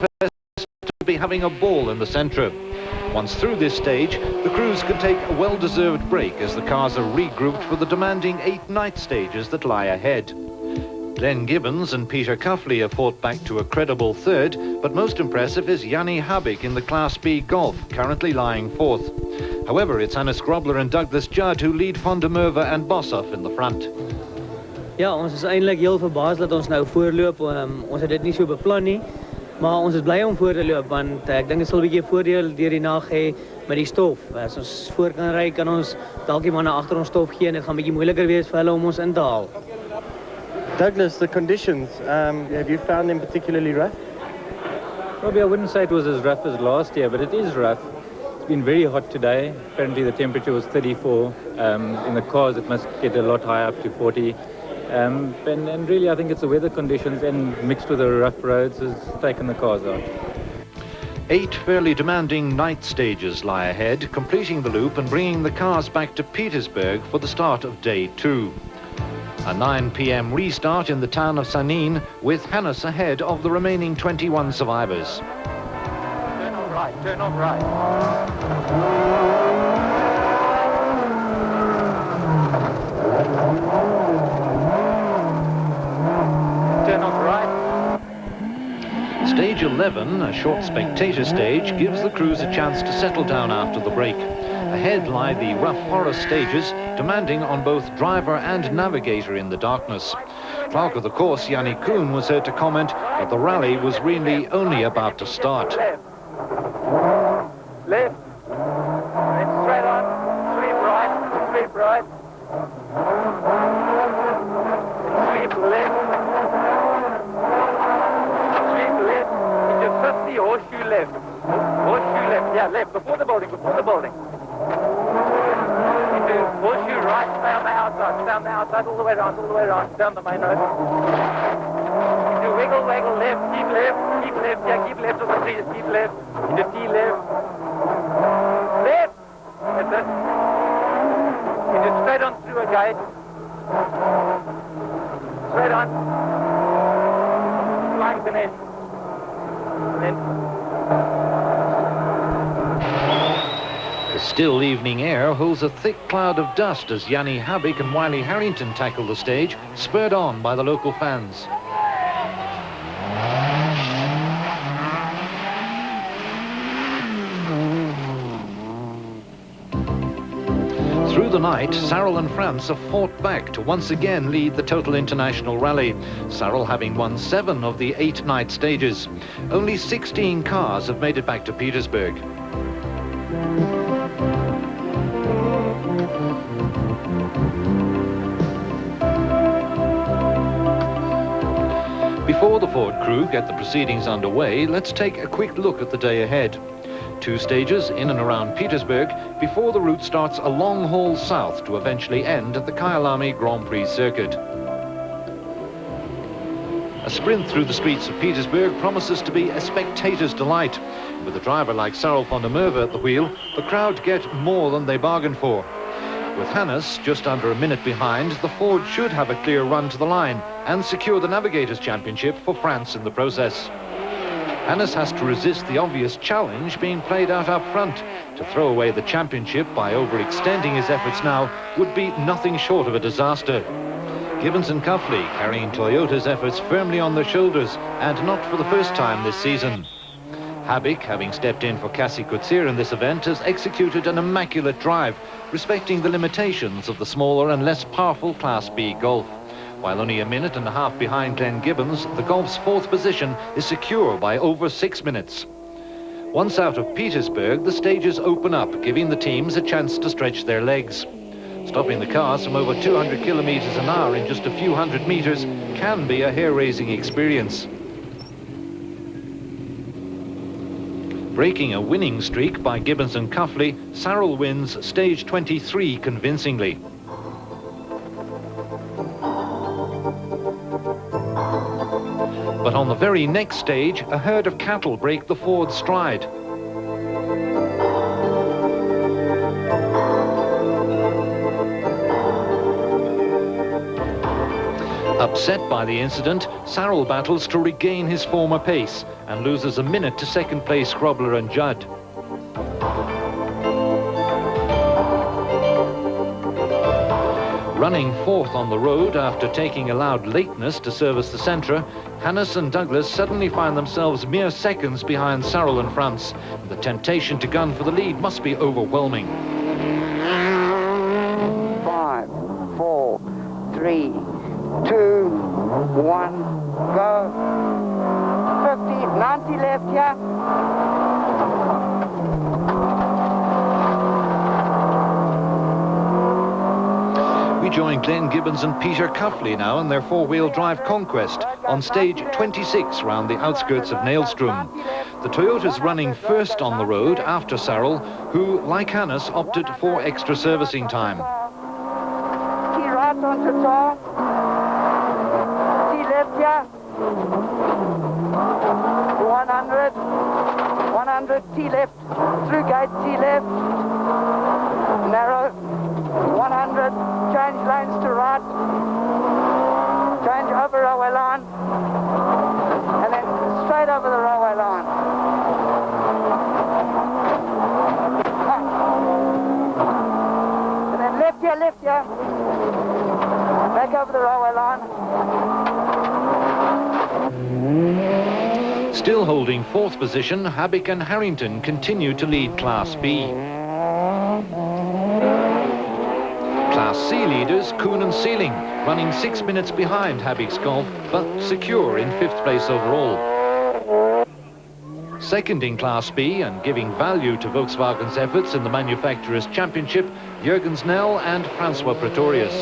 to be having a ball in the centre. Once through this stage, the crews can take a well-deserved break as the cars are regrouped for the demanding 8 night stages that lie ahead. Glenn Gibbons and Peter Cuffley have fought back to a credible third, but most impressive is Jannie Habik in the Class B Golf, currently lying fourth. However, it's Hannes Grobler and Douglas Judd who lead Van der Merwe and Boshoff in the front. Ja, ons is eintlik heel verbaas dat ons nou voorloop. Ons het dit nie so beplan nie, maar ons is bly om voor te loop want ek dink dit sal 'n bietjie voordeel deur die nag hê met die stof. As ons voor kan ry, kan ons dalk die manne agter ons stof gee en dit gaan 'n bietjie moeiliker wees vir hulle om ons in te haal. Douglas, the conditions, have you found them particularly rough? Probably I wouldn't say it was as rough as last year, but it is rough. It's been very hot today. Apparently the temperature was 34. In the cars it must get a lot higher, up to 40. And really I think it's the weather conditions and mixed with the rough roads has taken the cars out. 8 fairly demanding night stages lie ahead, completing the loop and bringing the cars back to Petersburg for the start of day 2. A 9 p.m. restart in the town of Sanin, with Hannes ahead of the remaining 21 survivors. Turn off right, turn off right. Turn off right. Stage 11, a short spectator stage, gives the crews a chance to settle down after the break. Ahead lie the rough forest stages, demanding on both driver and navigator in the darkness. Clerk of the course, Yanni Kuhn, was heard to comment that the rally was really only about to start. Left. Left. And straight on. Sweep right. Sweep right. Sweep left. Sweep left. Into 50, horseshoe left. Horseshoe left. Yeah, left. Before the building. Before the building. Horseshoe right, stay on the outside, all the way around, down the main road. Into wiggle, wiggle, left, keep left, yeah, keep left of the trees, keep left, into T left, left, that's it, into straight on through a gate, straight on, flying the net, and then Still evening air holds a thick cloud of dust as Jannie Habik and Wiley Harrington tackle the stage, spurred on by the local fans. Through the night, Sarrel and France have fought back to once again lead the total international rally, Sarrel having won 7 of the 8 night stages. Only 16 cars have made it back to Petersburg. Before the Ford crew get the proceedings underway, let's take a quick look at the day ahead. 2 stages in and around Petersburg before the route starts a long haul south to eventually end at the Kyalami Grand Prix circuit. A sprint through the streets of Petersburg promises to be a spectator's delight. With a driver like Sarel van der Merwe at the wheel, the crowd get more than they bargained for. With Hannes just under a minute behind, the Ford should have a clear run to the line and secure the Navigators' Championship for France in the process. Hannes has to resist the obvious challenge being played out up front. To throw away the championship by overextending his efforts now would be nothing short of a disaster. Gibbons and Cuffley carrying Toyota's efforts firmly on their shoulders, and not for the first time this season. Habik, having stepped in for Cassie Coetzee in this event, has executed an immaculate drive, respecting the limitations of the smaller and less powerful Class B Golf. While only a minute and a half behind Glenn Gibbons, the Golf's 4th position is secure by over 6 minutes. Once out of Petersburg, the stages open up, giving the teams a chance to stretch their legs. Stopping the cars from over 200 kilometers an hour in just a few hundred meters can be a hair-raising experience. Breaking a winning streak by Gibbons and Cuffley, Sarrel wins stage 23 convincingly. But on the very next stage, a herd of cattle break the Ford stride. A Upset by the incident, Sarel battles to regain his former pace and loses a minute to second place Grobler and Judd. Running fourth on the road after taking allowed lateness to service the Centre, Hannes and Douglas suddenly find themselves mere seconds behind Sarel and France. The temptation to gun for the lead must be overwhelming. 5, 4, 3, 2, 1, go. 50, 90 left here. We join Glenn Gibbons and Peter Cuffley now in their four-wheel drive conquest on stage 26 round the outskirts of Nailstrom. The Toyota's running first on the road after Sarel, who, like Hannes, opted for extra servicing time. T right onto top. T left here. 100. 100 T left. Through gate T left. Narrow. 100. Change lanes to right. Change over railway line. And then straight over the railway line. And then left here, left here. Back over the railway line. Still holding fourth position, Habik and Harrington continue to lead Class B. Class C leaders, Kuhn and Seeling, running 6 minutes behind Habik's Golf, but secure in fifth place overall. Second in Class B and giving value to Volkswagen's efforts in the Manufacturers' Championship, Jürgen Snell and Francois Pretorius.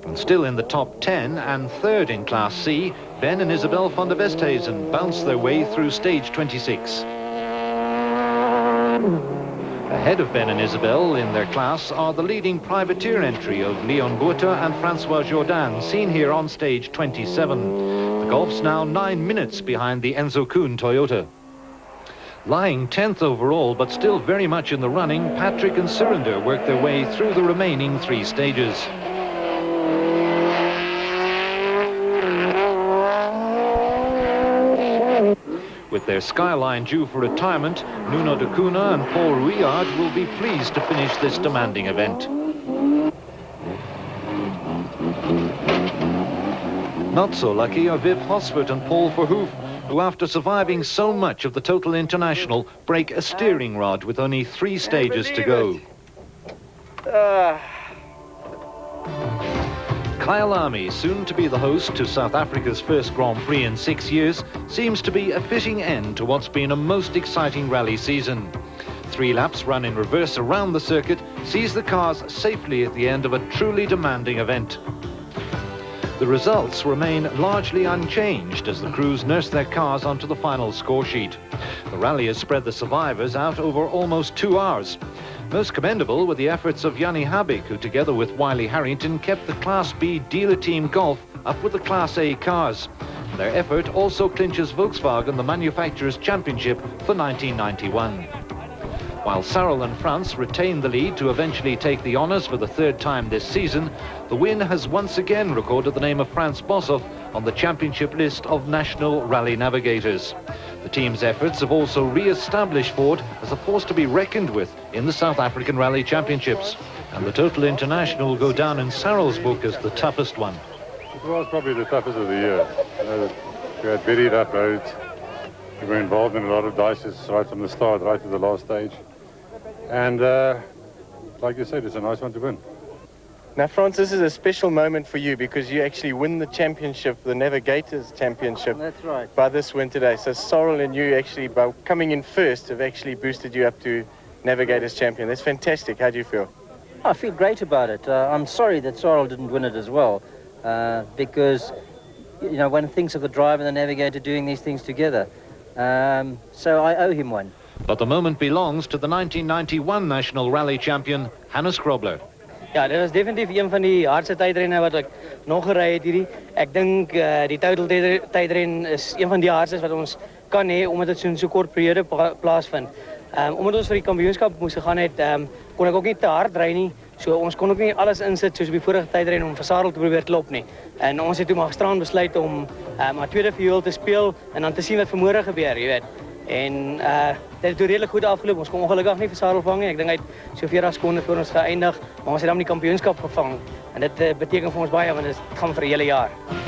And still in the top 10 and third in Class C, Ben and Isabel van der Westhuizen bounce their way through stage 26. Ahead of Ben and Isabel in their class are the leading privateer entry of Leon Buerta and Francois Jourdain, seen here on stage 27. The Golf's now 9 minutes behind the Enzo Kuhn Toyota. Lying 10th overall, but still very much in the running, Patrick and Surinder work their way through the remaining 3 stages. With their Skyline due for retirement, Nuno de Cunha and Paul Ruillard will be pleased to finish this demanding event. Not so lucky are Viv Hosford and Paul Verhoef, who after surviving so much of the Total International, break a steering rod with only 3 stages to go. Kyalami, soon to be the host to South Africa's first Grand Prix in 6 years, seems to be a fitting end to what's been a most exciting rally season. 3 laps run in reverse around the circuit sees the cars safely at the end of a truly demanding event. The results remain largely unchanged as the crews nurse their cars onto the final score sheet. The rally has spread the survivors out over almost 2 hours. Most commendable were the efforts of Jannie Habik, who together with Wiley Harrington kept the Class B dealer team Golf up with the Class A cars. Their effort also clinches Volkswagen the Manufacturers' Championship for 1991. While Sarel and France retain the lead to eventually take the honours for the 3rd time this season, the win has once again recorded the name of Franz Boshoff on the championship list of national rally navigators. The team's efforts have also re-established Ford as a force to be reckoned with in the South African Rally Championships. And the Total International will go down in Sarel's book as the toughest one. It was probably the toughest of the year. You know, we had very rough roads. We were involved in a lot of dices right from the start, right to the last stage. And like you said, it's a nice one to win. Now, Franz, this is a special moment for you because you actually win the championship, the Navigators Championship. That's right. By this win today. So Sarel and you actually, by coming in first, have actually boosted you up to Navigators Champion. That's fantastic. How do you feel? I feel great about it. I'm sorry that Sarel didn't win it as well, because, you know, one thinks of the driver and the navigator doing these things together. So I owe him one. But the moment belongs to the 1991 National Rally Champion, Hannes Grobler. Ja, dit was definitief een van die hardste tijdrennen wat ek nog gereden het hierdie. Ek dink die Total tijdren is een van die hardste wat ons kan hê omdat dit so 'n kort periode plaasvind. Omdat ons vir die kampioenskap moes gegaan het, kon ek ook nie te hard ry nie. So ons kon ook nie alles insit soos op die vorige tydren om vir Sarel te probeer klop nie. En ons het toe maar gisteraan besluit om 'n tweede viool te speel en dan te sien wat vanmôre gebeur, jy weet. En dit het toe redelik goed afgeloop. Ons kon ongelukkig nie vir Sarel vang nie. Ek dink hy het so 40 sekondes voor ons geëindig, maar ons het dan die kampioenskap gevang. En dit beteken vir ons baie want dit gaan vir 'n hele jaar.